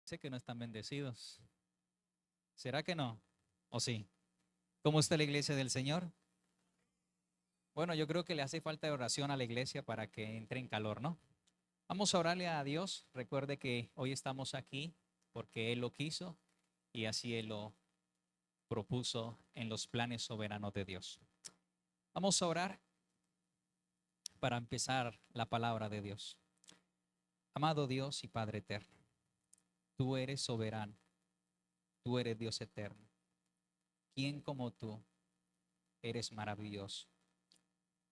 Sé que no están bendecidos. ¿Será que no? ¿O sí? ¿Cómo está la iglesia del Señor? Bueno, yo creo que le hace falta de oración a la iglesia para que entre en calor, ¿no? Vamos a orarle a Dios. Recuerde que hoy estamos aquí porque Él lo quiso y así Él lo propuso en los planes soberanos de Dios. Vamos a orar para empezar la palabra de Dios. Amado Dios y Padre eterno, tú eres soberano, tú eres Dios eterno. ¿Quién como tú? Eres maravilloso.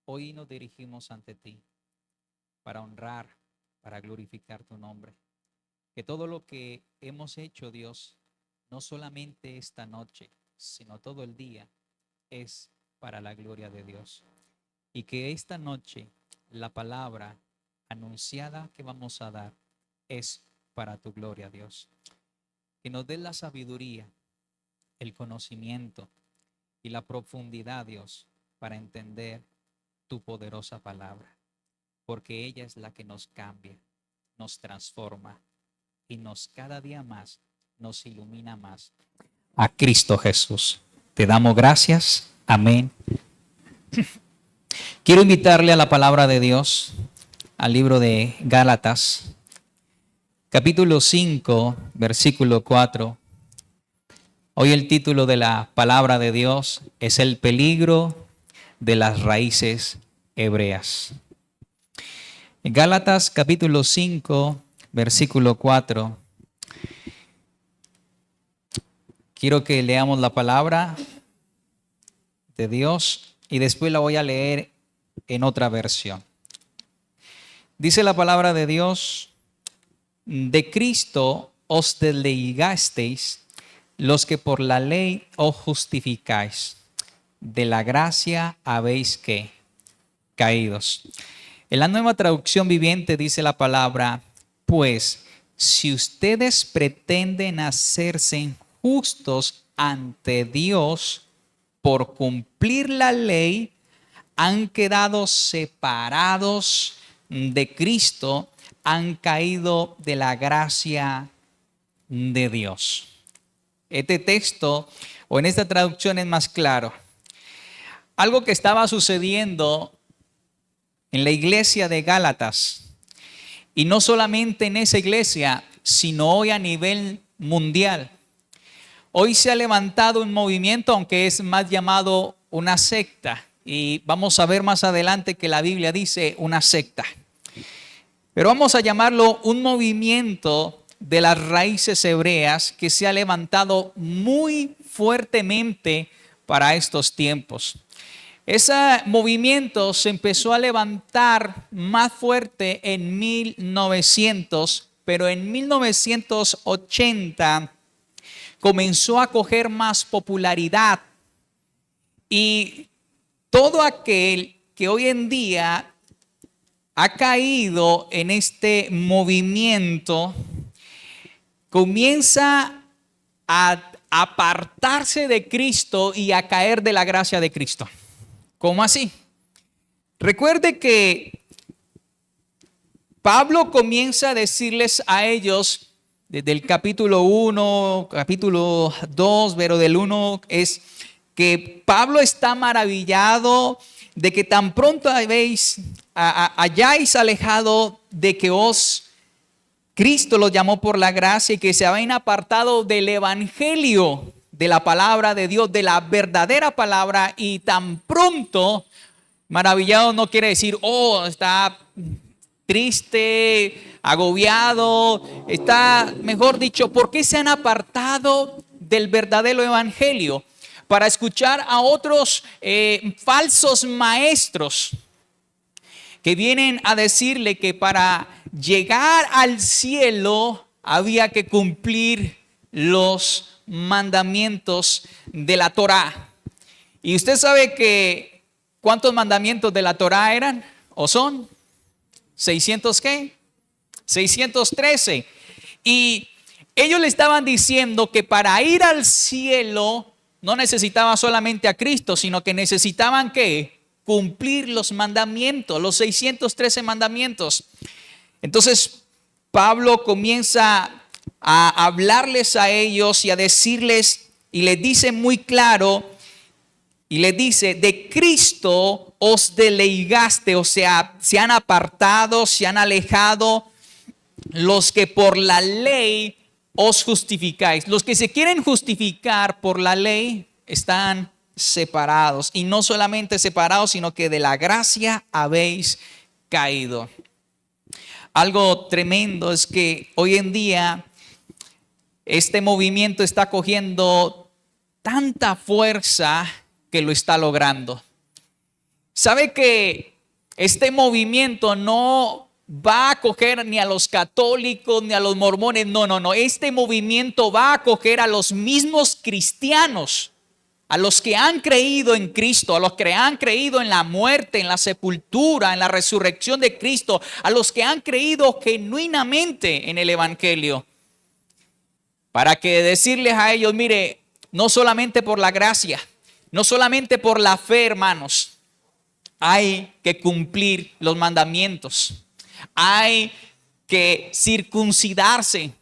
Hoy nos dirigimos ante ti para honrar, para glorificar tu nombre. Que todo lo que hemos hecho, Dios, no solamente esta noche, sino todo el día, es para la gloria de Dios. Y que esta noche la palabra anunciada que vamos a dar es para tu gloria, Dios. Que nos des la sabiduría, el conocimiento y la profundidad, Dios, para entender tu poderosa palabra, porque ella es la que nos cambia, nos transforma y nos cada día más nos ilumina más a Cristo Jesús. Te damos gracias. Amén. Quiero invitarle a la palabra de Dios, al libro de Gálatas, capítulo 5, versículo 4. Hoy el título de la palabra de Dios es el peligro de las raíces hebreas. Gálatas capítulo 5, versículo 4. Quiero que leamos la palabra de Dios y después la voy a leer en otra versión. Dice la palabra de Dios: de Cristo os desligasteis los que por la ley os justificáis, de la gracia habéis que caídos. En la Nueva Traducción Viviente dice la palabra: pues si ustedes pretenden hacerse justos ante Dios por cumplir la ley, han quedado separados de Cristo, han caído de la gracia de Dios. Este texto, o en esta traducción, es más claro. Algo que estaba sucediendo en la iglesia de Gálatas, y no solamente en esa iglesia, sino hoy a nivel mundial. Hoy se ha levantado un movimiento, aunque es más llamado una secta, y vamos a ver más adelante que la Biblia dice una secta. Pero vamos a llamarlo un movimiento de las raíces hebreas que se ha levantado muy fuertemente para estos tiempos. Ese movimiento se empezó a levantar más fuerte en 1900, pero en 1980 comenzó a coger más popularidad. Y todo aquel que hoy en día ha caído en este movimiento comienza a apartarse de Cristo y a caer de la gracia de Cristo. ¿Cómo así? Recuerde que Pablo comienza a decirles a ellos desde el capítulo 1, capítulo 2, pero del 1 es que Pablo está maravillado de que tan pronto hayáis alejado de que Cristo los llamó por la gracia y que se habían apartado del evangelio, de la palabra de Dios, de la verdadera palabra, y tan pronto, maravillado no quiere decir, está triste, agobiado, está, mejor dicho, ¿por qué se han apartado del verdadero evangelio? Para escuchar a otros falsos maestros que vienen a decirle que para llegar al cielo había que cumplir los mandamientos de la Torá. Y usted sabe que ¿cuántos mandamientos de la Torá eran o son? 600 ¿qué? 613. Y ellos le estaban diciendo que para ir al cielo no necesitaba solamente a Cristo, sino que necesitaban ¿qué? Cumplir los mandamientos, los 613 mandamientos. Entonces Pablo comienza a hablarles a ellos y a decirles, y les dice muy claro, y les dice, de Cristo os desligaste, o sea, se han apartado, se han alejado los que por la ley os justificáis. Los que se quieren justificar por la ley están separados, y no solamente separados, sino que de la gracia habéis caído. Algo tremendo es que hoy en día este movimiento está cogiendo tanta fuerza que lo está logrando. ¿Sabe que este movimiento no va a coger ni a los católicos ni a los mormones? No. Este movimiento va a coger a los mismos cristianos, a los que han creído en Cristo, a los que han creído en la muerte, en la sepultura, en la resurrección de Cristo, a los que han creído genuinamente en el Evangelio, para que decirles a ellos, mire, no solamente por la gracia, no solamente por la fe, hermanos, hay que cumplir los mandamientos, hay que circuncidarse.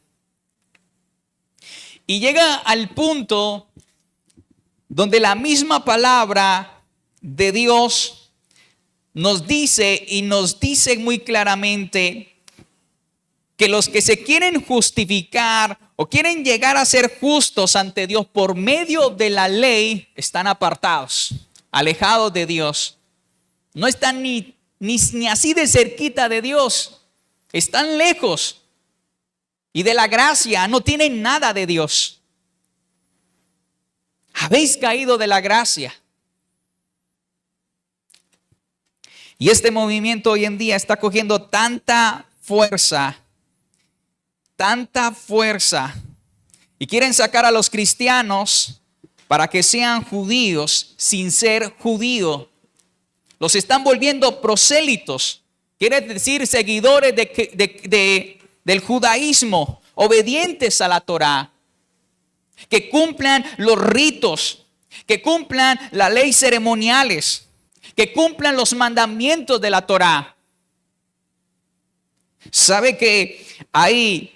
Y llega al punto donde la misma palabra de Dios nos dice, y nos dice muy claramente, que los que se quieren justificar o quieren llegar a ser justos ante Dios por medio de la ley están apartados, alejados de Dios. No están ni así de cerquita de Dios, están lejos, y de la gracia no tienen nada de Dios. Habéis caído de la gracia. Y este movimiento hoy en día está cogiendo tanta fuerza, y quieren sacar a los cristianos para que sean judíos sin ser judíos. Los están volviendo prosélitos, quiere decir seguidores del judaísmo, obedientes a la Torá, que cumplan los ritos, que cumplan las leyes ceremoniales, que cumplan los mandamientos de la Torá. ¿Sabe que hay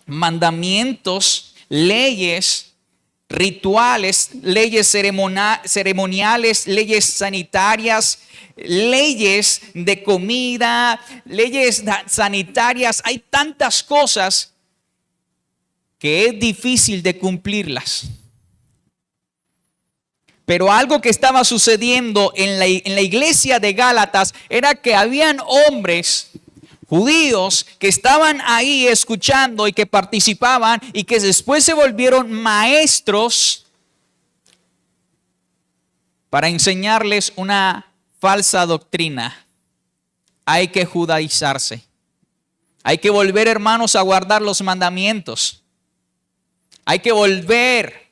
mandamientos, leyes, rituales, leyes ceremoniales, leyes sanitarias, leyes de comida, leyes sanitarias? Hay tantas cosas que es difícil de cumplirlas. Pero algo que estaba sucediendo en la iglesia de Gálatas era que habían hombres judíos que estaban ahí escuchando y que participaban, y que después se volvieron maestros para enseñarles una falsa doctrina. Hay que judaizarse. Hay que volver, hermanos, a guardar los mandamientos. Hay que volver.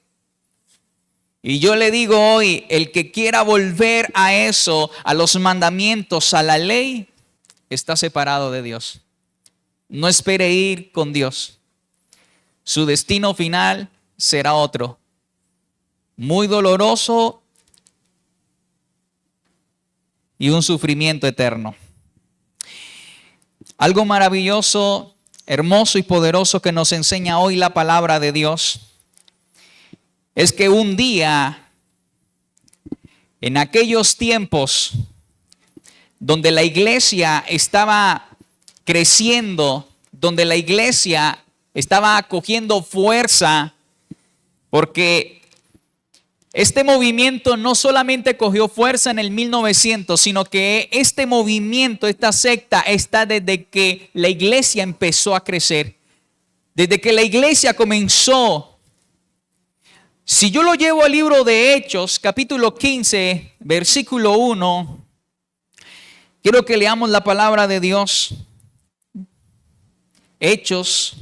Y yo le digo hoy, el que quiera volver a eso, a los mandamientos, a la ley, está separado de Dios. No espere ir con Dios. Su destino final será otro, muy doloroso y un sufrimiento eterno. Algo maravilloso, hermoso y poderoso que nos enseña hoy la palabra de Dios es que un día, en aquellos tiempos donde la iglesia estaba creciendo, donde la iglesia estaba cogiendo fuerza, porque este movimiento no solamente cogió fuerza en el 1900, sino que este movimiento, esta secta, está desde que la iglesia empezó a crecer, desde que la iglesia comenzó. Si yo lo llevo al libro de Hechos, capítulo 15, versículo 1, quiero que leamos la palabra de Dios. Hechos,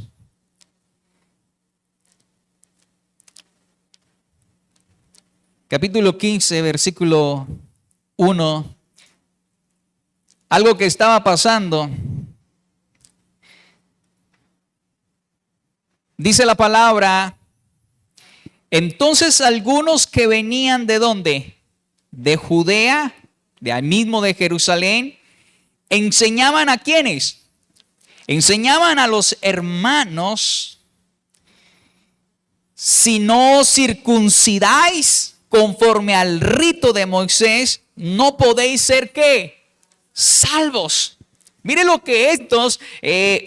capítulo 15, versículo 1. Algo que estaba pasando. Dice la palabra: entonces algunos que venían ¿de dónde? De Judea, de ahí mismo de Jerusalén, enseñaban ¿a quiénes? Enseñaban a los hermanos si no os circuncidáis conforme al rito de Moisés, no podéis ser ¿qué? Salvos. Mire lo que estos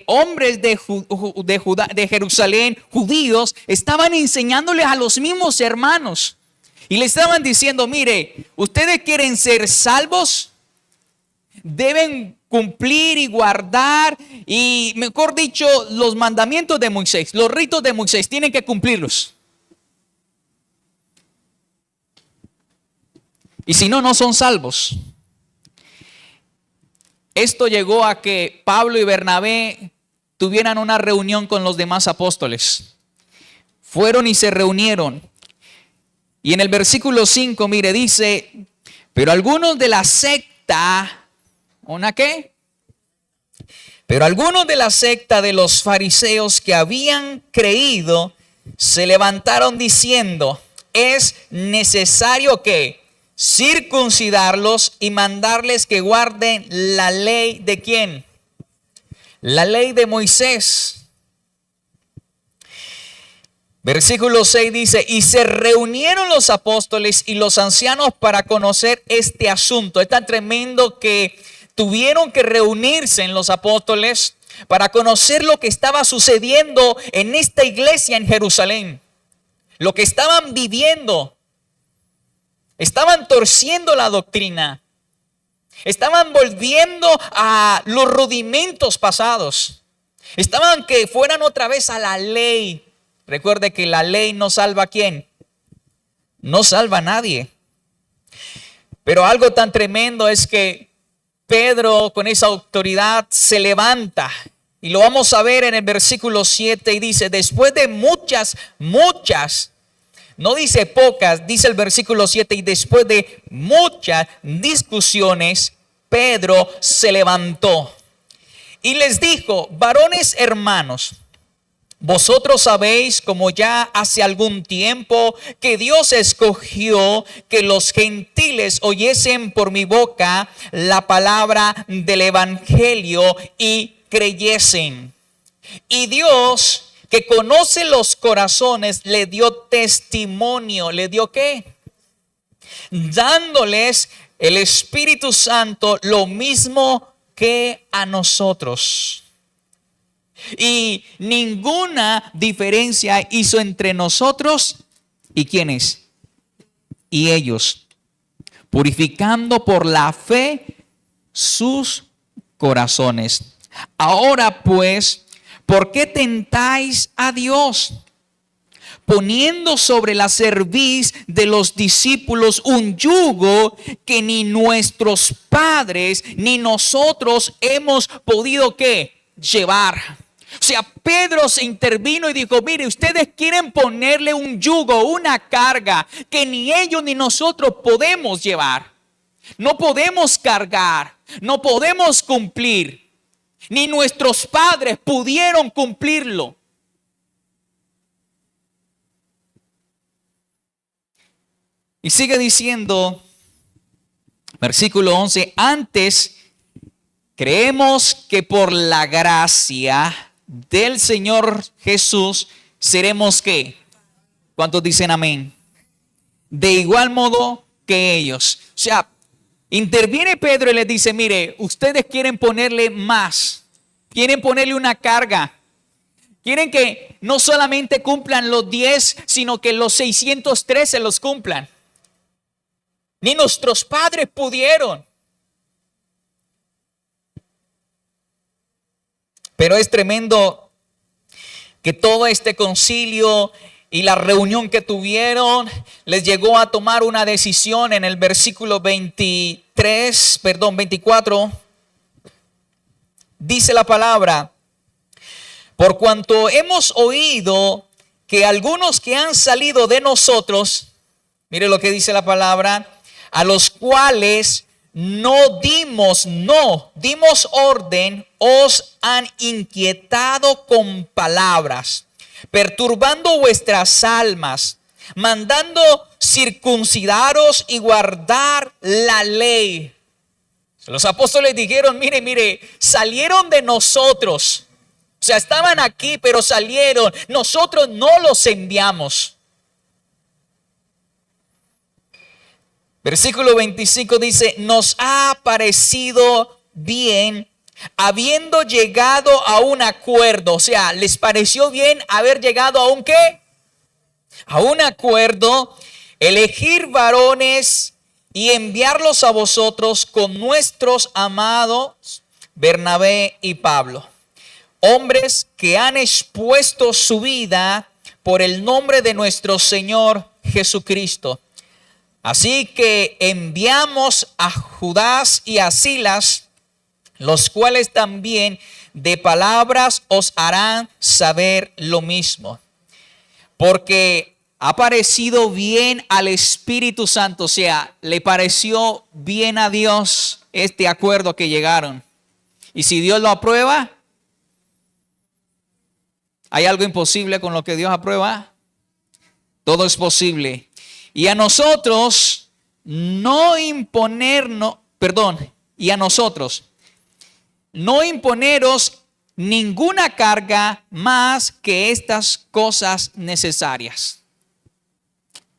hombres de Jerusalén, judíos, estaban enseñándoles a los mismos hermanos. Y le estaban diciendo, mire, ustedes quieren ser salvos, deben cumplir y guardar, y mejor dicho, los mandamientos de Moisés, los ritos de Moisés, tienen que cumplirlos. Y si no, no son salvos. Esto llegó a que Pablo y Bernabé tuvieran una reunión con los demás apóstoles. Fueron y se reunieron. Y en el versículo 5, mire, dice, pero algunos de la secta, ¿una qué? Pero algunos de la secta de los fariseos que habían creído, se levantaron diciendo, es necesario que circuncidarlos y mandarles que guarden la ley de ¿quién? La ley de Moisés. Versículo 6 dice, y se reunieron los apóstoles y los ancianos para conocer este asunto. Es tan tremendo que tuvieron que reunirse en los apóstoles para conocer lo que estaba sucediendo en esta iglesia en Jerusalén. Lo que estaban viviendo. Estaban torciendo la doctrina. Estaban volviendo a los rudimentos pasados. Estaban que fueran otra vez a la ley. Recuerde que la ley no salva a ¿quién? No salva a nadie. Pero algo tan tremendo es que Pedro con esa autoridad se levanta. Y lo vamos a ver en el versículo 7 y dice, después de muchas, no dice pocas, dice el versículo 7, y después de muchas discusiones, Pedro se levantó y les dijo, varones hermanos, vosotros sabéis, como ya hace algún tiempo, que Dios escogió que los gentiles oyesen por mi boca la palabra del evangelio y creyesen. Y Dios, que conoce los corazones, le dio testimonio. ¿Le dio qué? Dándoles el Espíritu Santo lo mismo que a nosotros. Y ninguna diferencia hizo entre nosotros y ¿quiénes? Y ellos, purificando por la fe sus corazones. Ahora pues, ¿por qué tentáis a Dios? Poniendo sobre la cerviz de los discípulos un yugo que ni nuestros padres ni nosotros hemos podido ¿qué? Llevar. O sea, Pedro se intervino y dijo, mire, ustedes quieren ponerle un yugo, una carga que ni ellos ni nosotros podemos llevar. No podemos cargar, no podemos cumplir. Ni nuestros padres pudieron cumplirlo. Y sigue diciendo, versículo 11, antes creemos que por la gracia del Señor Jesús seremos ¿qué? ¿Cuántos dicen amén? De igual modo que ellos. O sea, interviene Pedro y les dice, mire, ustedes quieren ponerle más, quieren ponerle una carga, quieren que no solamente cumplan los 10, sino que los 613 los cumplan. Ni nuestros padres pudieron. Pero es tremendo que todo este concilio y la reunión que tuvieron les llegó a tomar una decisión en el versículo 24. Dice la palabra, por cuanto hemos oído que algunos que han salido de nosotros, mire lo que dice la palabra, a los cuales no dimos orden, os han inquietado con palabras, perturbando vuestras almas, mandando circuncidaros y guardar la ley. Los apóstoles dijeron, mire, salieron de nosotros, O sea, estaban aquí, pero salieron. Nosotros no los enviamos. Versículo 25 dice, nos ha parecido bien habiendo llegado a un acuerdo. O sea, ¿les pareció bien haber llegado a un qué? A un acuerdo, elegir varones y enviarlos a vosotros con nuestros amados Bernabé y Pablo. Hombres que han expuesto su vida por el nombre de nuestro Señor Jesucristo. Así que enviamos a Judas y a Silas, los cuales también de palabras os harán saber lo mismo. Porque ha parecido bien al Espíritu Santo, o sea, le pareció bien a Dios este acuerdo que llegaron. Y si Dios lo aprueba, ¿hay algo imposible con lo que Dios aprueba? Todo es posible. Y a nosotros no imponeros ninguna carga más que estas cosas necesarias.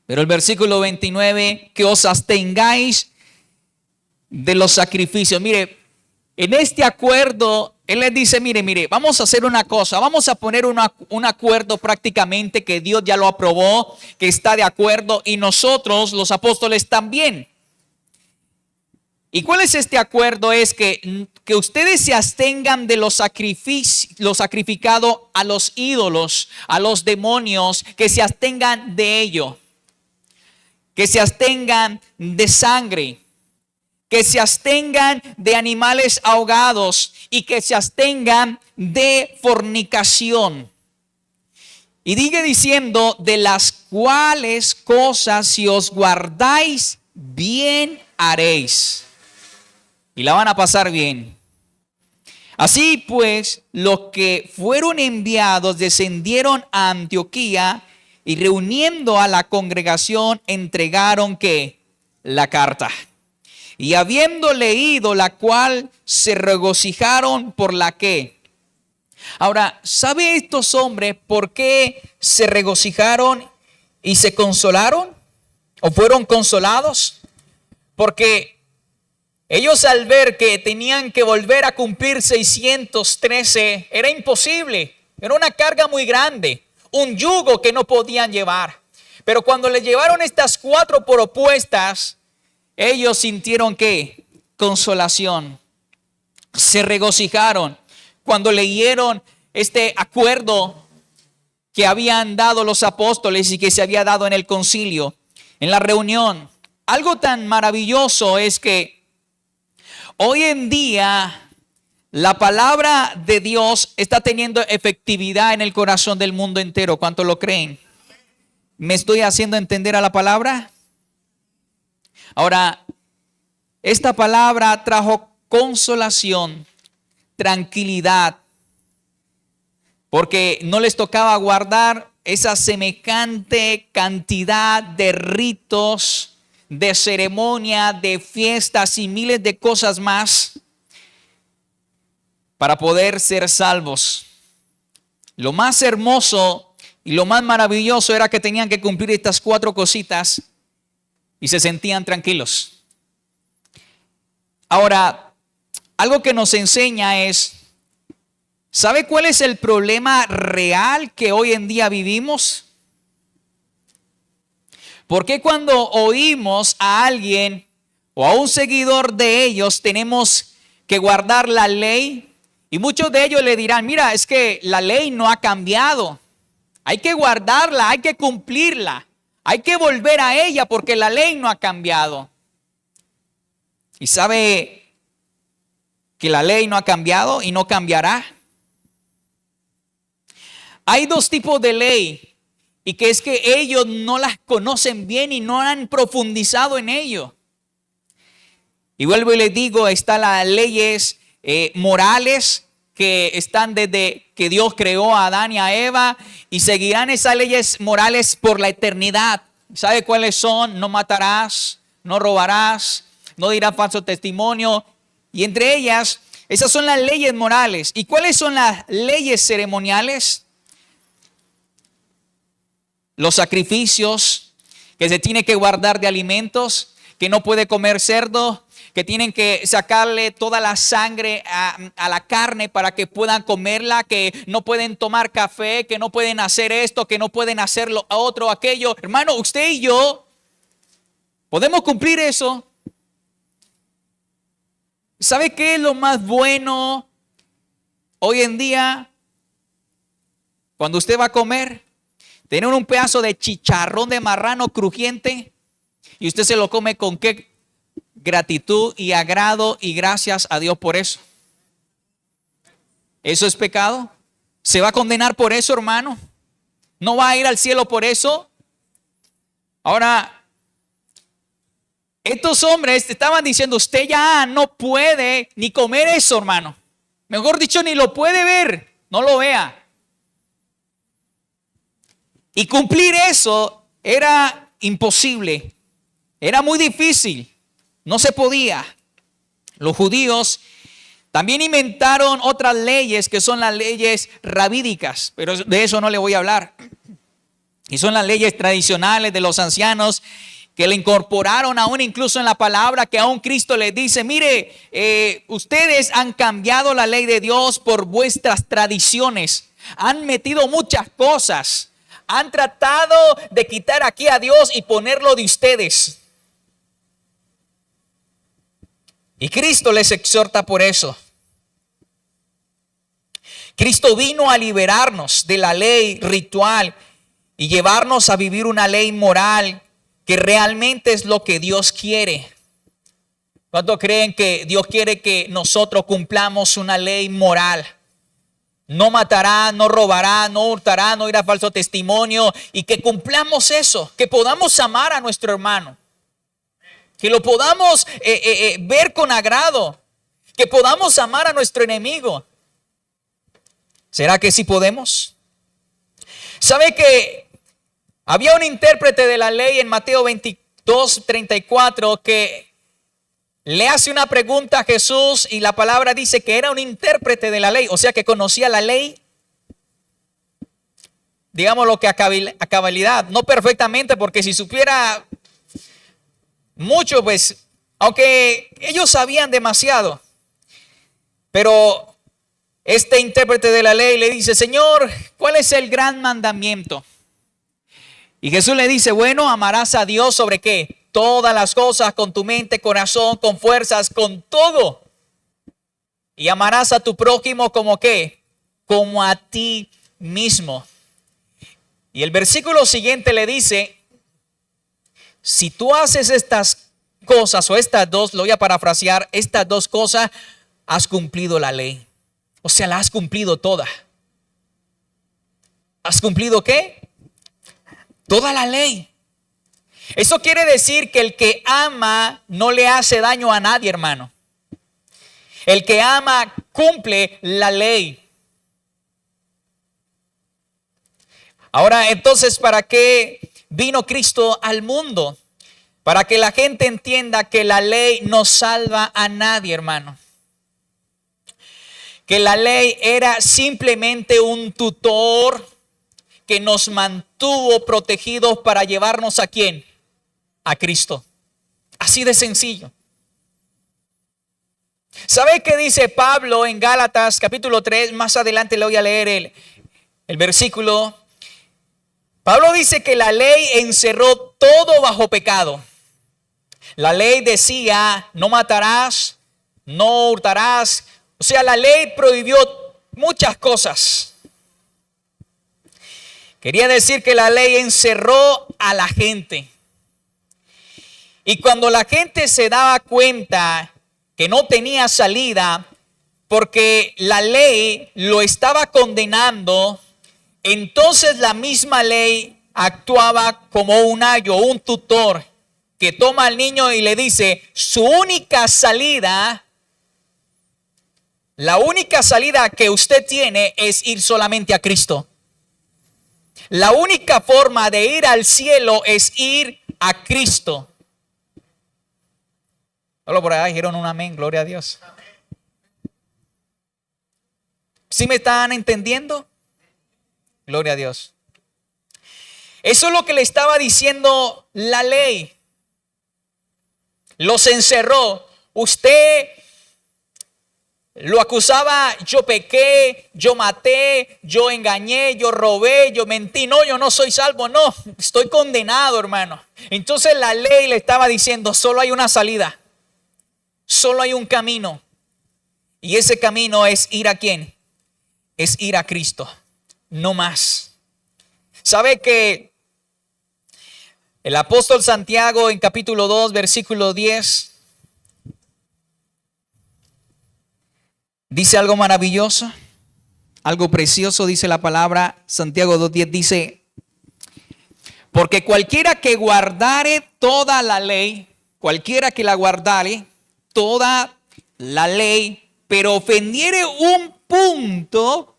Pero el versículo 29, que os abstengáis de los sacrificios. Mire, en este acuerdo, Él les dice, mire, vamos a hacer una cosa, vamos a poner un acuerdo prácticamente que Dios ya lo aprobó, que está de acuerdo y nosotros, los apóstoles, también. ¿Y cuál es este acuerdo? Es que ustedes se abstengan de lo sacrificado a los ídolos, a los demonios, que se abstengan de ello, que se abstengan de sangre, que se abstengan de animales ahogados y que se abstengan de fornicación. Y sigue diciendo, de las cuales cosas si os guardáis, bien haréis. Y la van a pasar bien. Así pues, los que fueron enviados descendieron a Antioquía y reuniendo a la congregación entregaron ¿qué? La carta. Y habiendo leído la cual se regocijaron por la que. Ahora, ¿sabe estos hombres por qué se regocijaron y se consolaron? ¿O fueron consolados? Porque ellos al ver que tenían que volver a cumplir 613, era imposible. Era una carga muy grande, un yugo que no podían llevar. Pero cuando les llevaron estas 4 propuestas, ellos sintieron ¿qué? Consolación. Se regocijaron cuando leyeron este acuerdo que habían dado los apóstoles y que se había dado en el concilio, en la reunión. Algo tan maravilloso es que hoy en día la palabra de Dios está teniendo efectividad en el corazón del mundo entero. ¿Cuántos lo creen? ¿Me estoy haciendo entender a la palabra? Ahora, esta palabra trajo consolación, tranquilidad, porque no les tocaba guardar esa semejante cantidad de ritos, de ceremonia, de fiestas y miles de cosas más para poder ser salvos. Lo más hermoso y lo más maravilloso era que tenían que cumplir estas 4 cositas y se sentían tranquilos. Ahora, algo que nos enseña es, ¿sabe cuál es el problema real que hoy en día vivimos? ¿Por qué cuando oímos a alguien o a un seguidor de ellos tenemos que guardar la ley? Y muchos de ellos le dirán, mira, es que la ley no ha cambiado. Hay que guardarla, hay que cumplirla. Hay que volver a ella porque la ley no ha cambiado. ¿Y sabe que la ley no ha cambiado y no cambiará? Hay 2 tipos de ley y que es que ellos no las conocen bien y no han profundizado en ello. Y vuelvo y les digo, están las leyes morales que están desde que Dios creó a Adán y a Eva y seguirán esas leyes morales por la eternidad. ¿Sabe cuáles son? No matarás, no robarás, no dirás falso testimonio. Y entre ellas Esas son las leyes morales. ¿Y cuáles son las leyes ceremoniales? Los sacrificios que se tiene que guardar de alimentos, que no puede comer cerdo, que tienen que sacarle toda la sangre a la carne para que puedan comerla, que no pueden tomar café, que no pueden hacer esto, que no pueden hacer lo otro, aquello. Hermano, usted y yo podemos cumplir eso. ¿Sabe qué es lo más bueno hoy en día cuando usted va a comer? Tener un pedazo de chicharrón de marrano crujiente y usted se lo come con qué gratitud y agrado y gracias a Dios por eso. ¿Eso es pecado? ¿Se va a condenar por eso, hermano? ¿No va a ir al cielo por eso? Ahora, estos hombres estaban diciendo, usted ya no puede ni comer eso, hermano. Mejor dicho, ni lo puede ver, no lo vea. Y cumplir eso era imposible, era muy difícil, no se podía. Los judíos también inventaron otras leyes que son las leyes rabídicas, pero de eso no le voy a hablar. Y son las leyes tradicionales de los ancianos que le incorporaron aún incluso en la palabra, que aún Cristo les dice, mire, ustedes han cambiado la ley de Dios por vuestras tradiciones, han metido muchas cosas. Han tratado de quitar aquí a Dios y ponerlo de ustedes. Y Cristo les exhorta por eso. Cristo vino a liberarnos de la ley ritual y llevarnos a vivir una ley moral que realmente es lo que Dios quiere. ¿Cuántos creen que Dios quiere que nosotros cumplamos una ley moral? No matará, no robará, no hurtará, no irá falso testimonio, y que cumplamos eso, que podamos amar a nuestro hermano, que lo podamos ver con agrado, que podamos amar a nuestro enemigo. ¿Será que sí podemos? ¿Sabe que había un intérprete de la ley en Mateo 22:34 que le hace una pregunta a Jesús y la palabra dice que era un intérprete de la ley, o sea que conocía la ley, digámoslo que a cabalidad, no perfectamente, porque si supiera mucho, pues, aunque ellos sabían demasiado, pero este intérprete de la ley le dice, Señor, ¿cuál es el gran mandamiento? Y Jesús le dice, bueno, amarás a Dios sobre qué. Todas las cosas, con tu mente, corazón, con fuerzas, con todo. Y amarás a tu prójimo como qué, como a ti mismo. Y el versículo siguiente le dice, si tú haces estas cosas o estas dos, lo voy a parafrasear, estas dos cosas, has cumplido la ley. O sea, la has cumplido toda. ¿Has cumplido qué? Toda la ley. Eso quiere decir que el que ama no le hace daño a nadie, hermano. El que ama cumple la ley. Ahora, entonces, ¿para qué vino Cristo al mundo? Para que la gente entienda que la ley no salva a nadie, hermano. Que la ley era simplemente un tutor que nos mantuvo protegidos para llevarnos ¿a quién? A Cristo. Así de sencillo. ¿Sabe qué dice Pablo en Gálatas capítulo 3? Más adelante le voy a leer el versículo. Pablo dice que la ley encerró todo bajo pecado. La ley decía, no matarás, no hurtarás. O sea, la ley prohibió muchas cosas. Quería decir que la ley encerró a la gente. Y cuando la gente se daba cuenta que no tenía salida, porque la ley lo estaba condenando, entonces la misma ley actuaba como un ayo, un tutor, que toma al niño y le dice, su única salida, la única salida que usted tiene es ir solamente a Cristo. La única forma de ir al cielo es ir a Cristo. Solo por ahí dijeron un amén, gloria a Dios. ¿Sí me están entendiendo? Gloria a Dios. Eso es lo que le estaba diciendo la ley. Los encerró. Usted lo acusaba, yo pequé, yo maté, yo engañé, yo robé, yo mentí. No, yo no soy salvo, no, estoy condenado, hermano. Entonces la ley le estaba diciendo, solo hay una salida, solo hay un camino. Y ese camino es ir a ¿quién? Es ir a Cristo, no más. ¿Sabe que el apóstol Santiago en capítulo 2, versículo 10, dice algo maravilloso, algo precioso, dice la palabra? Santiago 2:10 dice, porque cualquiera que guardare toda la ley, cualquiera que la guardare toda la ley, pero ofendiere un punto,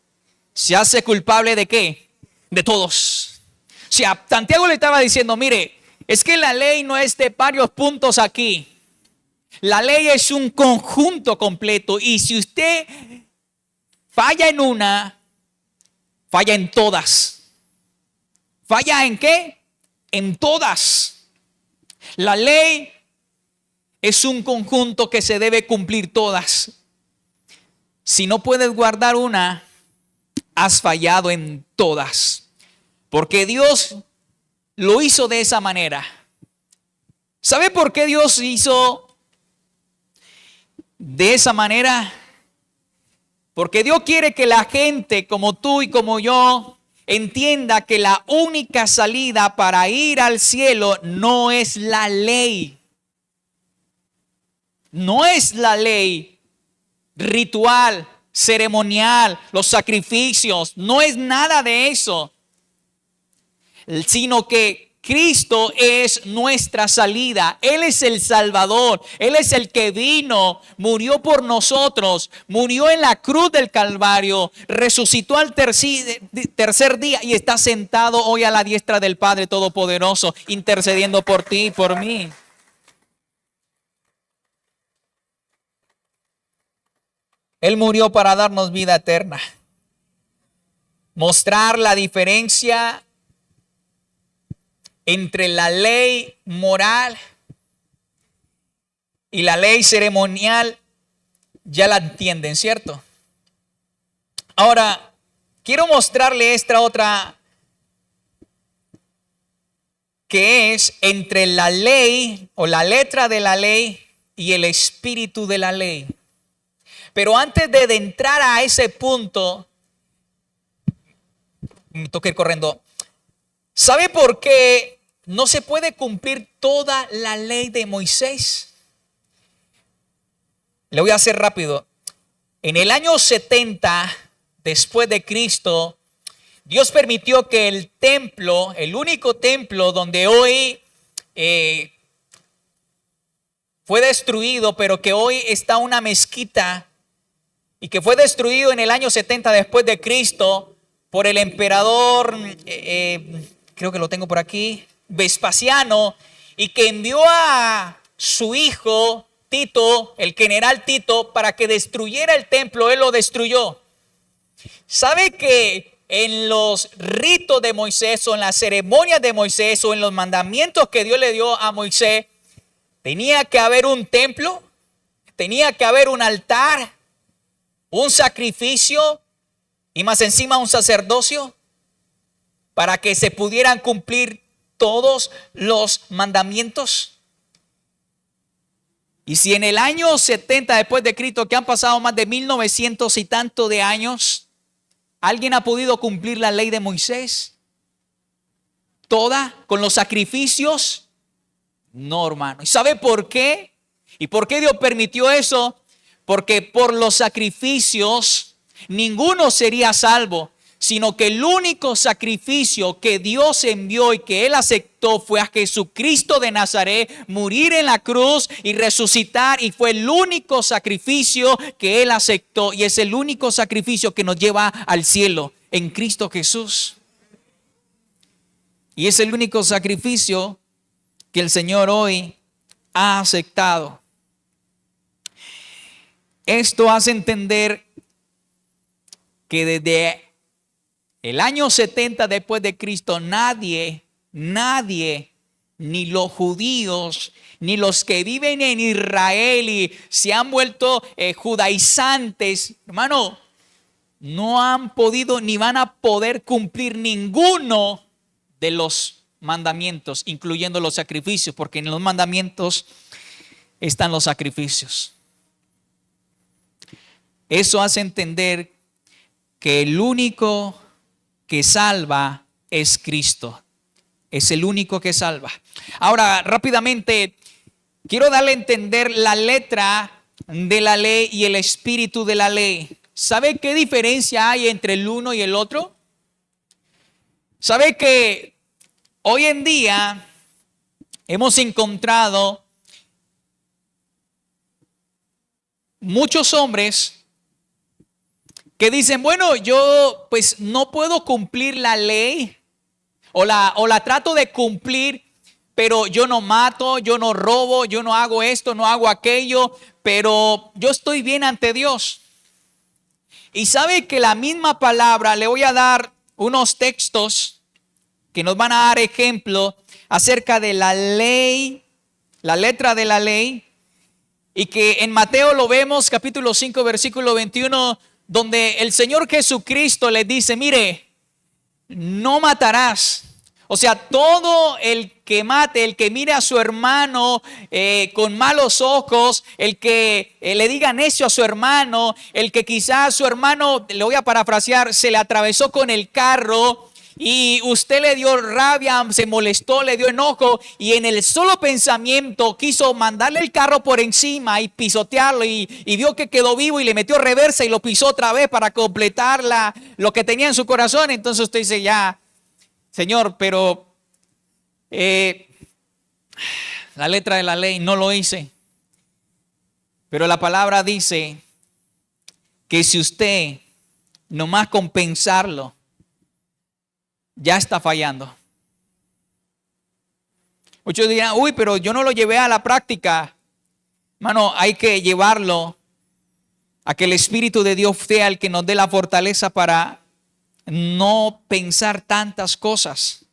se hace culpable ¿de qué? De todos. O sea, Santiago le estaba diciendo, mire, es que la ley no es de varios puntos aquí. La ley es un conjunto completo y si usted falla en una, falla en todas. ¿Falla en qué? En todas. La ley es un conjunto que se debe cumplir todas. Si no puedes guardar una, has fallado en todas. Porque Dios lo hizo de esa manera. ¿Sabe por qué Dios hizo de esa manera? Porque Dios quiere que la gente como tú y como yo entienda que la única salida para ir al cielo no es la ley. No es la ley ritual, ceremonial, los sacrificios. No es nada de eso. Sino que Cristo es nuestra salida. Él es el Salvador. Él es el que vino, murió por nosotros, murió en la cruz del Calvario, resucitó al tercer día y está sentado hoy a la diestra del Padre Todopoderoso, intercediendo por ti y por mí. Él murió para darnos vida eterna. Mostrar la diferencia entre la ley moral y la ley ceremonial, ya la entienden, ¿cierto? Ahora, quiero mostrarle esta otra, que es entre la ley o la letra de la ley y el espíritu de la ley. Pero antes de entrar a ese punto, me toca ir corriendo. ¿Sabe por qué no se puede cumplir toda la ley de Moisés? Le voy a hacer rápido. En el año 70 después de Cristo, Dios permitió que el templo, el único templo donde hoy fue destruido, pero que hoy está una mezquita y que fue destruido en el año 70 después de Cristo por el emperador, creo que lo tengo por aquí, Vespasiano, y que envió a su hijo Tito, el general Tito, para que destruyera el templo. Él lo destruyó. ¿Sabe que en los ritos de Moisés o en las ceremonias de Moisés o en los mandamientos que Dios le dio a Moisés, tenía que haber un templo, tenía que haber un altar, un sacrificio y más encima un sacerdocio para que se pudieran cumplir todos los mandamientos? Y si en el año 70 después de Cristo, que han pasado más de 1900 y tanto de años, ¿alguien ha podido cumplir la ley de Moisés? ¿Toda? ¿Con los sacrificios? No, hermano. ¿Y sabe por qué? ¿Y por qué Dios permitió eso? Porque por los sacrificios ninguno sería salvo, sino que el único sacrificio que Dios envió y que Él aceptó fue a Jesucristo de Nazaret morir en la cruz y resucitar, y fue el único sacrificio que Él aceptó y es el único sacrificio que nos lleva al cielo en Cristo Jesús. Y es el único sacrificio que el Señor hoy ha aceptado. Esto hace entender que desde el año 70 después de Cristo nadie, ni los judíos, ni los que viven en Israel y se han vuelto judaizantes, hermano, no han podido ni van a poder cumplir ninguno de los mandamientos, incluyendo los sacrificios, porque en los mandamientos están los sacrificios. Eso hace entender que el único que salva es Cristo. Es el único que salva. Ahora, rápidamente, quiero darle a entender la letra de la ley y el espíritu de la ley. ¿Sabe qué diferencia hay entre el uno y el otro? ¿Sabe que hoy en día hemos encontrado muchos hombres que dicen, bueno, yo pues no puedo cumplir la ley o la trato de cumplir, pero yo no mato, yo no robo, yo no hago esto, no hago aquello, pero yo estoy bien ante Dios. Y sabe que la misma palabra, le voy a dar unos textos que nos van a dar ejemplo acerca de la ley, la letra de la ley, y que en Mateo lo vemos, capítulo 5, versículo 21, donde el Señor Jesucristo le dice, mire, no matarás. O sea, todo el que mate, el que mire a su hermano con malos ojos, el que le diga necio a su hermano, el que quizás su hermano, le voy a parafrasear, se le atravesó con el carro y usted le dio rabia, se molestó, le dio enojo y en el solo pensamiento quiso mandarle el carro por encima y pisotearlo y vio que quedó vivo y le metió reversa y lo pisó otra vez para completar lo que tenía en su corazón. Entonces usted dice, ya, Señor, pero la letra de la ley no lo hice. Pero la palabra dice que si usted nomás con pensarlo ya está fallando. Muchos dirán, uy, pero yo no lo llevé a la práctica. Hermano, hay que llevarlo a que el Espíritu de Dios sea el que nos dé la fortaleza para no pensar tantas cosas.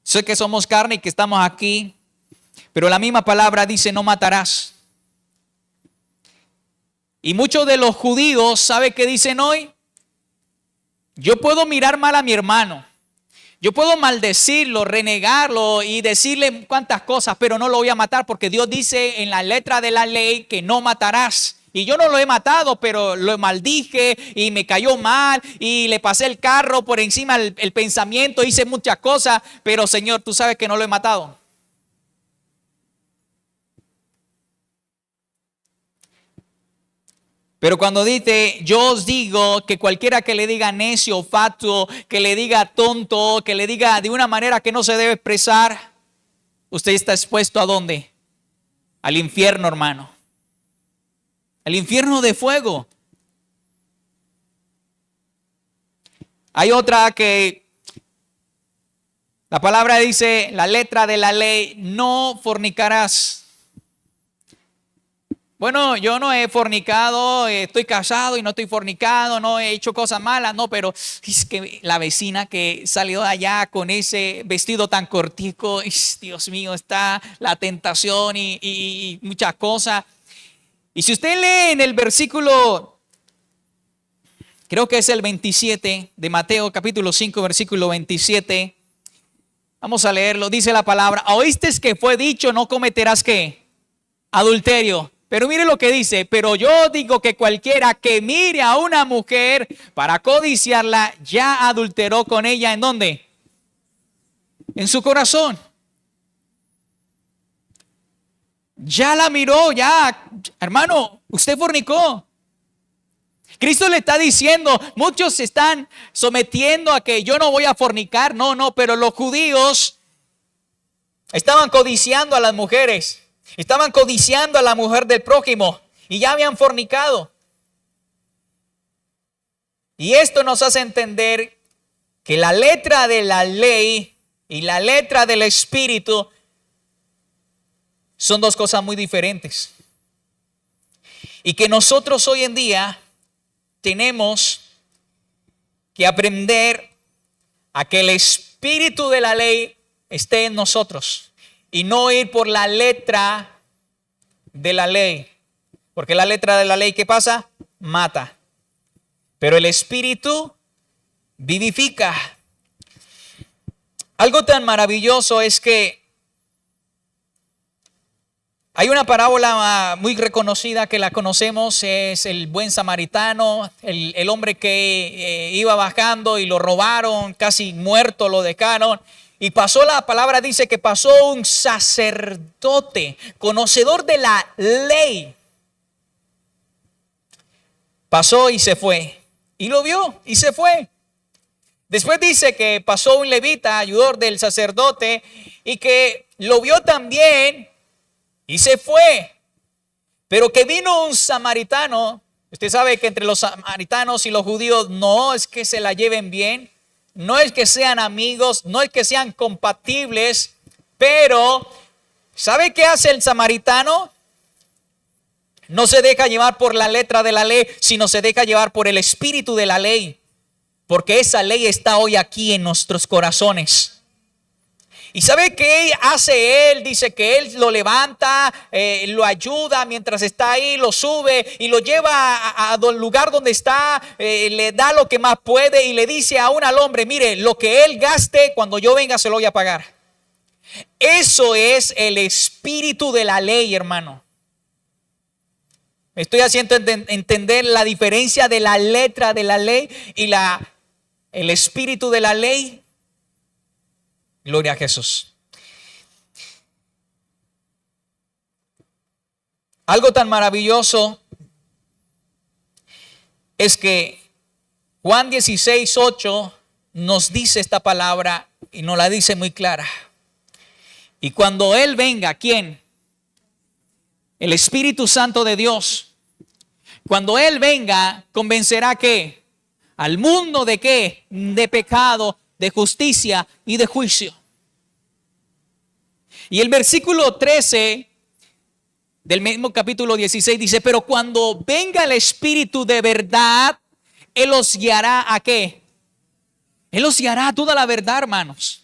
Sé que somos carne y que estamos aquí, pero la misma palabra dice no matarás. Y muchos de los judíos, ¿sabe qué dicen hoy? Yo puedo mirar mal a mi hermano, yo puedo maldecirlo, renegarlo y decirle cuantas cosas, pero no lo voy a matar porque Dios dice en la letra de la ley que no matarás. Y yo no lo he matado, pero lo maldije y me cayó mal y le pasé el carro por encima el pensamiento, hice muchas cosas, pero Señor, tú sabes que no lo he matado. Pero cuando dice, yo os digo que cualquiera que le diga necio, fatuo, que le diga tonto, que le diga de una manera que no se debe expresar, usted está expuesto ¿a dónde? Al infierno, hermano. Al infierno de fuego. Hay otra que la palabra dice, la letra de la ley, no fornicarás. Bueno, yo no he fornicado, estoy casado y no estoy fornicado, no he hecho cosas malas, no, pero es que la vecina que salió de allá con ese vestido tan cortico, Dios mío, está la tentación y muchas cosas. Y si usted lee en el versículo, creo que es el 27 de Mateo capítulo 5, versículo 27, vamos a leerlo, dice la palabra, oíste que fue dicho, no cometerás ¿qué? Adulterio. Pero mire lo que dice, pero yo digo que cualquiera que mire a una mujer para codiciarla, ya adulteró con ella, ¿en dónde? En su corazón. Ya la miró, ya, hermano, usted fornicó. Cristo le está diciendo, muchos se están sometiendo a que yo no voy a fornicar, no, pero los judíos estaban codiciando a las mujeres. Estaban codiciando a la mujer del prójimo y ya habían fornicado. Y esto nos hace entender que la letra de la ley y la letra del Espíritu son dos cosas muy diferentes. Y que nosotros hoy en día tenemos que aprender a que el espíritu de la ley esté en nosotros y no ir por la letra de la ley. Porque la letra de la ley, ¿qué pasa? Mata. Pero el espíritu vivifica. Algo tan maravilloso es que hay una parábola muy reconocida que la conocemos, es el buen samaritano, el hombre que iba bajando y lo robaron, casi muerto lo dejaron. Y pasó, la palabra dice que pasó un sacerdote, conocedor de la ley. Pasó y se fue. Y lo vio y se fue. Después dice que pasó un levita, ayudador del sacerdote, y que lo vio también y se fue. Pero que vino un samaritano. Usted sabe que entre los samaritanos y los judíos no es que se la lleven bien, no es que sean amigos, no es que sean compatibles, pero ¿sabe qué hace el samaritano? No se deja llevar por la letra de la ley, sino se deja llevar por el espíritu de la ley. Porque esa ley está hoy aquí en nuestros corazones. ¿Y sabe qué hace él? Dice que él lo levanta, lo ayuda mientras está ahí, lo sube y lo lleva al lugar donde está, le da lo que más puede y le dice aún al hombre, mire, lo que él gaste, cuando yo venga se lo voy a pagar. Eso es el espíritu de la ley, hermano. Me estoy haciendo entender la diferencia de la letra de la ley y el espíritu de la ley. Gloria a Jesús. Algo tan maravilloso es que Juan 16:8 nos dice esta palabra y nos la dice muy clara. Y cuando Él venga, ¿quién? El Espíritu Santo de Dios. Cuando Él venga, convencerá ¿qué? Al mundo de ¿qué? De pecado, de justicia y de juicio. Y el versículo 13 del mismo capítulo 16 dice, pero cuando venga el Espíritu de verdad, Él os guiará ¿a qué? Él os guiará a toda la verdad, hermanos.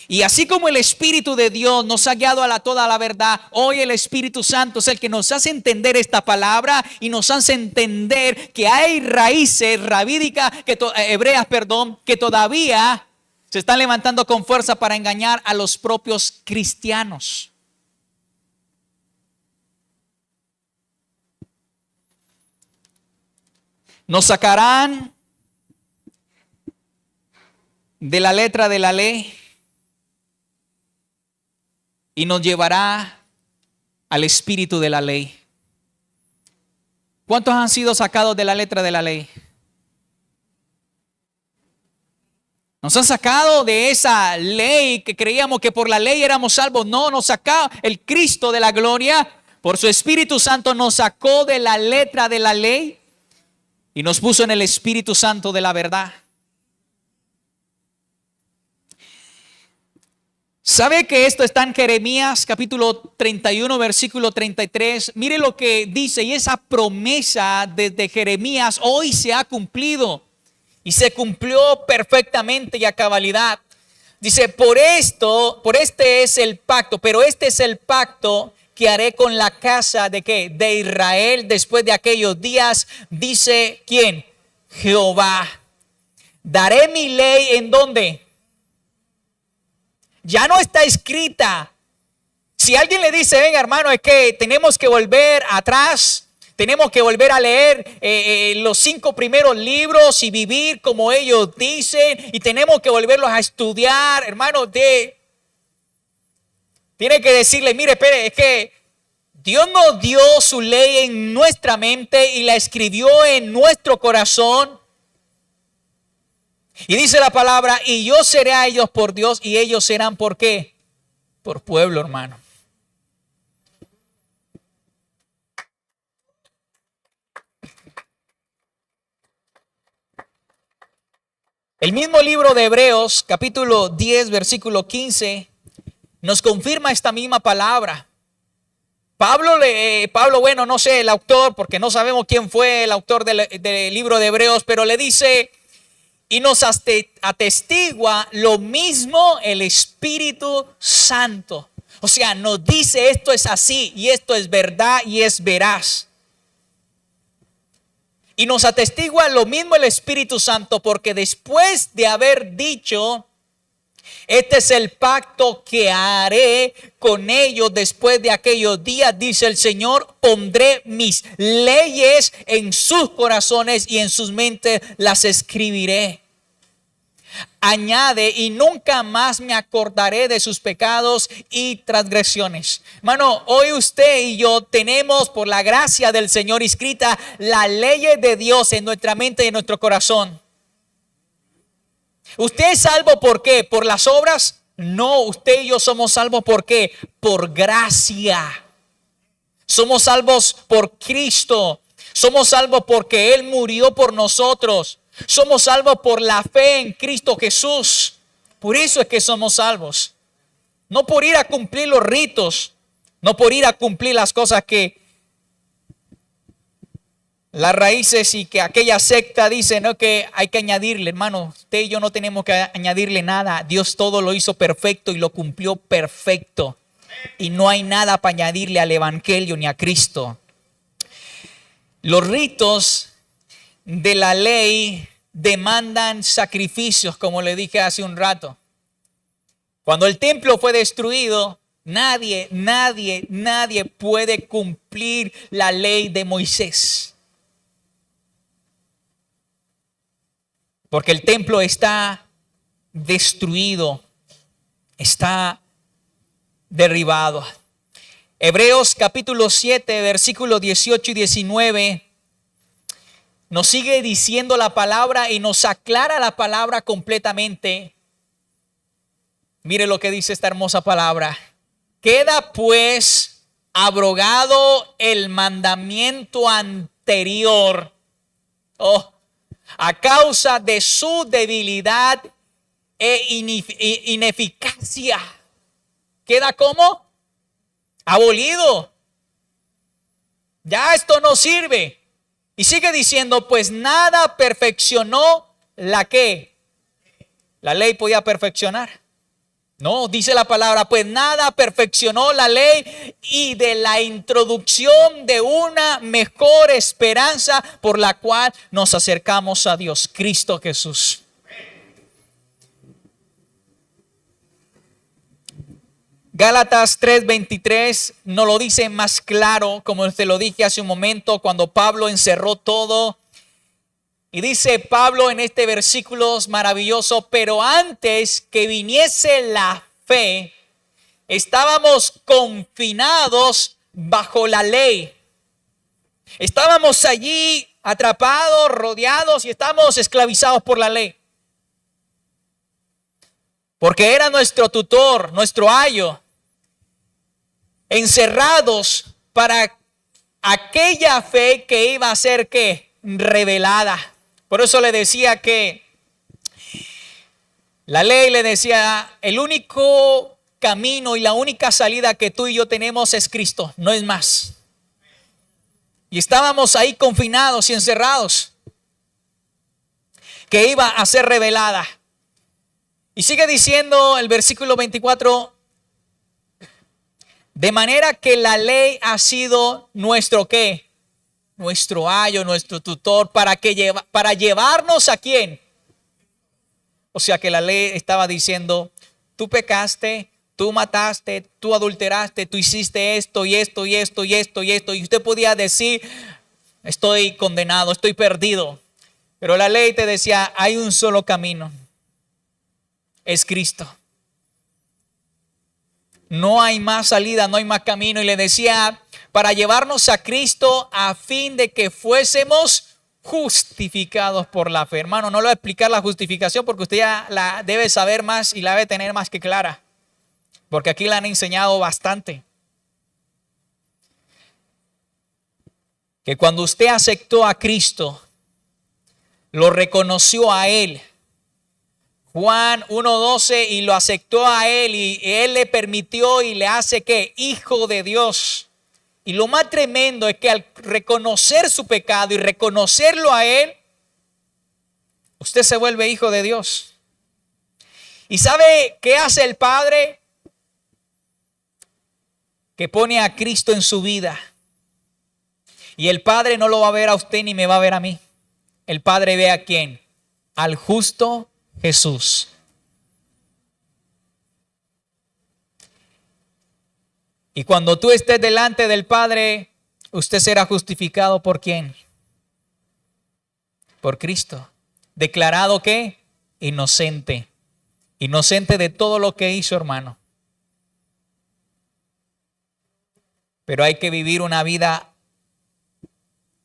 Y así como el Espíritu de Dios nos ha guiado a toda la verdad, hoy el Espíritu Santo es el que nos hace entender esta palabra y nos hace entender que hay raíces rabídicas, hebreas, que todavía se están levantando con fuerza para engañar a los propios cristianos. Nos sacarán de la letra de la ley y nos llevará al espíritu de la ley. ¿Cuántos han sido sacados de la letra de la ley? Nos han sacado de esa ley que creíamos que por la ley éramos salvos. No, nos sacó el Cristo de la gloria. Por su Espíritu Santo nos sacó de la letra de la ley y nos puso en el Espíritu Santo de la verdad. ¿Sabe que esto está en Jeremías capítulo 31 versículo 33? Mire lo que dice, y esa promesa desde Jeremías hoy se ha cumplido y se cumplió perfectamente y a cabalidad. Dice, por este es el pacto, pero este es el pacto que haré con la casa de ¿qué? De Israel después de aquellos días, dice ¿quién? Jehová. Daré mi ley ¿en dónde? Ya no está escrita. Si alguien le dice, venga hermano, es que tenemos que volver atrás, tenemos que volver a leer los 5 primeros libros y vivir como ellos dicen, y tenemos que volverlos a estudiar, hermano, tiene que decirle, mire, espere, es que Dios nos dio su ley en nuestra mente y la escribió en nuestro corazón. Y dice la palabra, y yo seré a ellos por Dios y ellos serán ¿por qué? Por pueblo, hermano. El mismo libro de Hebreos, capítulo 10, versículo 15, nos confirma esta misma palabra. Pablo, bueno, no sé el autor, porque no sabemos quién fue el autor del libro de Hebreos, pero le dice, y nos atestigua lo mismo el Espíritu Santo. O sea, nos dice esto es así y esto es verdad y es veraz. Y nos atestigua lo mismo el Espíritu Santo, porque después de haber dicho, este es el pacto que haré con ellos después de aquellos días, dice el Señor, pondré mis leyes en sus corazones y en sus mentes las escribiré. Añade, y nunca más me acordaré de sus pecados y transgresiones. Hermano, hoy usted y yo tenemos por la gracia del Señor escrita la ley de Dios en nuestra mente y en nuestro corazón. ¿Usted es salvo por qué? ¿Por las obras? No, usted y yo somos salvos ¿por qué? Por gracia. Somos salvos por Cristo. Somos salvos porque Él murió por nosotros. Somos salvos por la fe en Cristo Jesús. Por eso es que somos salvos. No por ir a cumplir los ritos. No por ir a cumplir las cosas que las raíces y que aquella secta dice, no, que hay que añadirle. Hermano, usted y yo no tenemos que añadirle nada. Dios todo lo hizo perfecto y lo cumplió perfecto. Y no hay nada para añadirle al evangelio ni a Cristo. Los ritos de la ley demandan sacrificios, como le dije hace un rato. Cuando el templo fue destruido, nadie puede cumplir la ley de Moisés. Porque el templo está destruido, está derribado. Hebreos capítulo 7, versículos 18 y 19 nos sigue diciendo la palabra y nos aclara la palabra completamente. Mire lo que dice esta hermosa palabra. Queda pues abrogado el mandamiento anterior, a causa de su debilidad e ineficacia. ¿Queda cómo? Abolido. Ya esto no sirve. Y sigue diciendo, pues nada perfeccionó la que la ley podía perfeccionar. No, dice la palabra, pues nada perfeccionó la ley y de la introducción de una mejor esperanza por la cual nos acercamos a Dios, Cristo Jesús. Gálatas 3:23 nos lo dice más claro, como te lo dije hace un momento, cuando Pablo encerró todo. Y dice Pablo en este versículo maravilloso, pero antes que viniese la fe, estábamos confinados bajo la ley. Estábamos allí atrapados, rodeados y estábamos esclavizados por la ley. Porque era nuestro tutor, nuestro ayo. Encerrados para aquella fe que iba a ser ¿qué? Revelada. Por eso le decía que la ley le decía, el único camino y la única salida que tú y yo tenemos es Cristo, no es más. Y estábamos ahí confinados y encerrados, que iba a ser revelada. Y sigue diciendo el versículo 24, de manera que la ley ha sido nuestro ¿qué? Nuestro ayo, nuestro tutor, para llevarnos ¿a quién? O sea que la ley estaba diciendo, tú pecaste, tú mataste, tú adulteraste, tú hiciste esto y esto y esto y esto y esto. Y usted podía decir, estoy condenado, estoy perdido. Pero la ley te decía, hay un solo camino, es Cristo. No hay más salida, no hay más camino. Y le decía, para llevarnos a Cristo a fin de que fuésemos justificados por la fe. Hermano, no le voy a explicar la justificación porque usted ya la debe saber más y la debe tener más que clara. Porque aquí la han enseñado bastante. Que cuando usted aceptó a Cristo, lo reconoció a Él. Juan 1:12 y lo aceptó a Él y Él le permitió y le hace que hijo de Dios. Y lo más tremendo es que al reconocer su pecado y reconocerlo a Él, usted se vuelve hijo de Dios. ¿Y sabe qué hace el Padre? Que pone a Cristo en su vida. Y el Padre no lo va a ver a usted ni me va a ver a mí. El Padre ve a ¿quién? Al justo Jesús. Y cuando tú estés delante del Padre, usted será justificado ¿por quién? Por Cristo. Declarado ¿qué? Inocente. Inocente de todo lo que hizo, hermano. Pero hay que vivir una vida,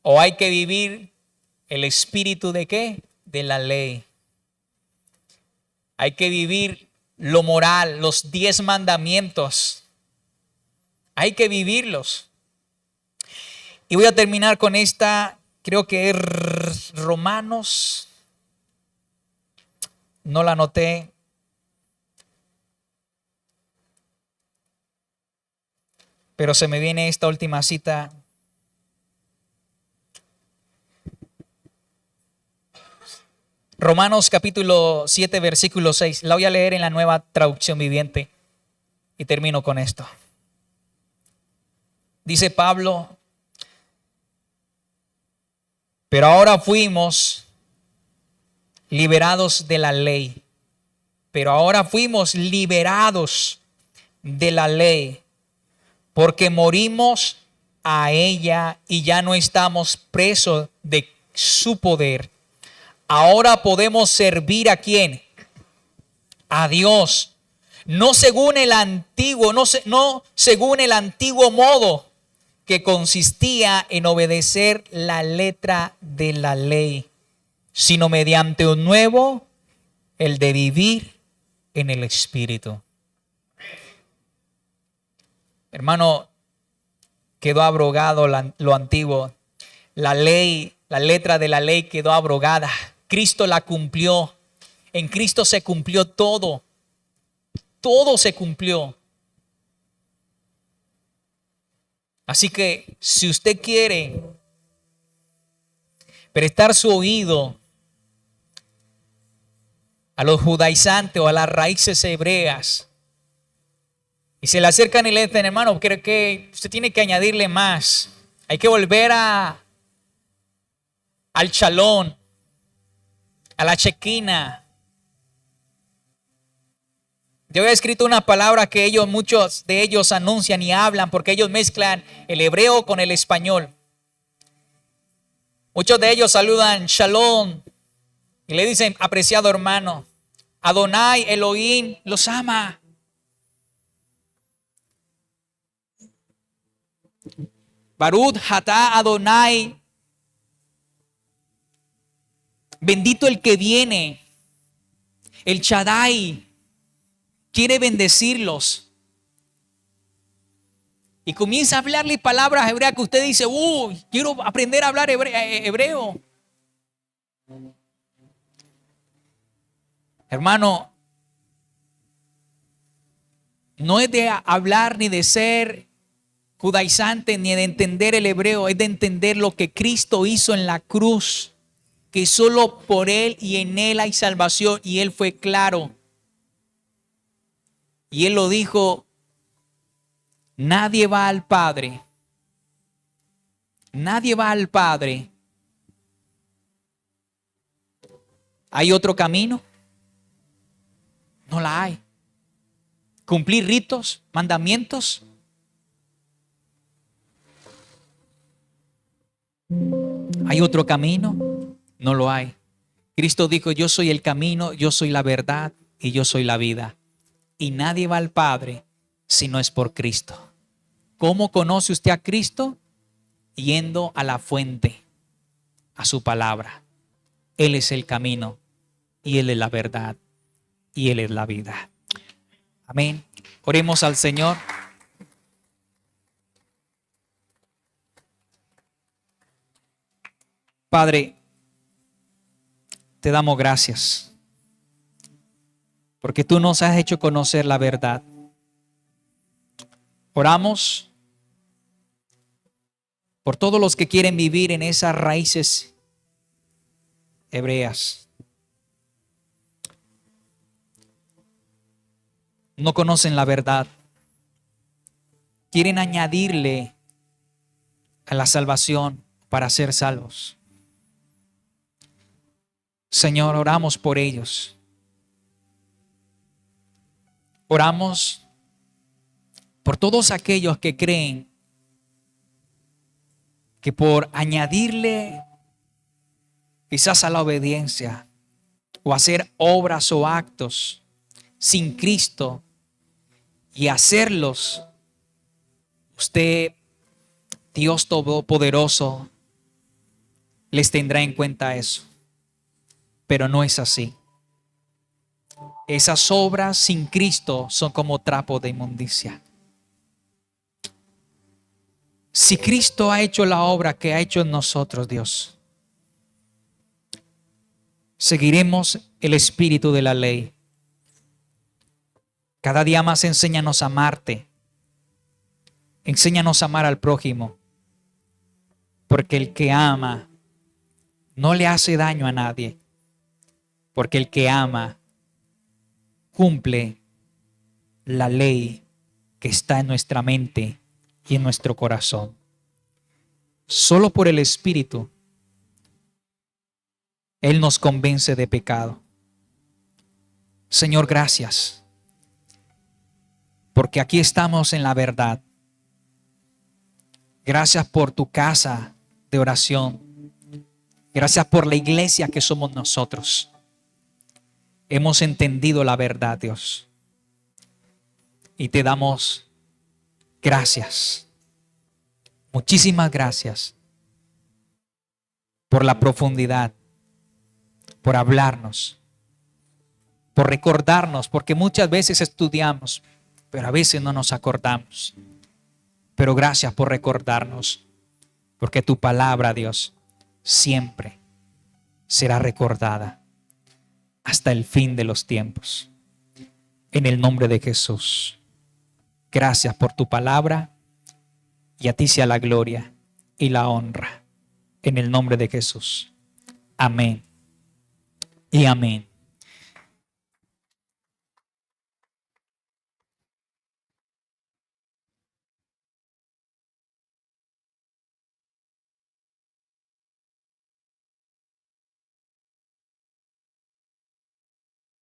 o hay que vivir el espíritu de ¿qué? De la ley. Hay que vivir lo moral, los 10 mandamientos. Hay que vivirlos. Y voy a terminar con esta, creo que es Romanos. No la anoté. Pero se me viene esta última cita. Romanos capítulo 7, versículo 6. La voy a leer en la Nueva Traducción Viviente. Y termino con esto. Dice Pablo: pero ahora fuimos liberados de la ley. Pero ahora fuimos liberados de la ley. Porque morimos a ella y ya no estamos presos de su poder. Ahora podemos servir ¿a quién? A Dios. No según el antiguo, no según el antiguo modo que consistía en obedecer la letra de la ley, sino mediante un nuevo, el de vivir en el Espíritu. Hermano, quedó abrogado lo antiguo. La ley, la letra de la ley quedó abrogada. Cristo la cumplió. En Cristo se cumplió todo. Todo se cumplió. Así que si usted quiere prestar su oído a los judaizantes o a las raíces hebreas, y se le acercan y le dicen: hermano, creo que usted tiene que añadirle más. Hay que volver al chalón, a la chequina. Yo he escrito una palabra que muchos de ellos anuncian y hablan, porque ellos mezclan el hebreo con el español. Muchos de ellos saludan shalom y le dicen: apreciado hermano, Adonai Elohim los ama. Baruch Atah Adonai, bendito el que viene. El Shaddai quiere bendecirlos. Y comienza a hablarle palabras hebreas que usted dice: quiero aprender a hablar hebreo. Hermano, no es de hablar ni de ser judaizante ni de entender el hebreo, es de entender lo que Cristo hizo en la cruz, que solo por Él y en Él hay salvación. Y Él fue claro. Y Él lo dijo: nadie va al Padre. Nadie va al Padre. ¿Hay otro camino? No la hay. Cumplir ritos, mandamientos. ¿Hay otro camino? No lo hay. Cristo dijo: yo soy el camino, yo soy la verdad y yo soy la vida. Y nadie va al Padre si no es por Cristo. ¿Cómo conoce usted a Cristo? Yendo a la fuente, a su palabra. Él es el camino y Él es la verdad y Él es la vida. Amén. Oremos al Señor. Padre, te damos gracias porque tú nos has hecho conocer la verdad. Oramos por todos los que quieren vivir en esas raíces hebreas. No conocen la verdad. Quieren añadirle a la salvación para ser salvos. Señor, oramos por ellos. Oramos por todos aquellos que creen que por añadirle quizás a la obediencia o hacer obras o actos sin Cristo y hacerlos, usted, Dios Todopoderoso, les tendrá en cuenta eso. Pero no es así. Esas obras sin Cristo son como trapo de inmundicia. Si Cristo ha hecho la obra que ha hecho en nosotros, Dios, seguiremos el espíritu de la ley. Cada día más enséñanos a amarte. Enséñanos a amar al prójimo. Porque el que ama no le hace daño a nadie. Porque el que ama cumple la ley que está en nuestra mente y en nuestro corazón. Solo por el Espíritu Él nos convence de pecado. Señor, gracias, porque aquí estamos en la verdad. Gracias por tu casa de oración. Gracias por la iglesia que somos nosotros. Hemos entendido la verdad, Dios. Y te damos gracias. Muchísimas gracias por la profundidad, por hablarnos, por recordarnos, porque muchas veces estudiamos, pero a veces no nos acordamos. Pero gracias por recordarnos, porque tu palabra, Dios, siempre será recordada hasta el fin de los tiempos. En el nombre de Jesús. Gracias por tu palabra y a ti sea la gloria y la honra. En el nombre de Jesús. Amén y amén.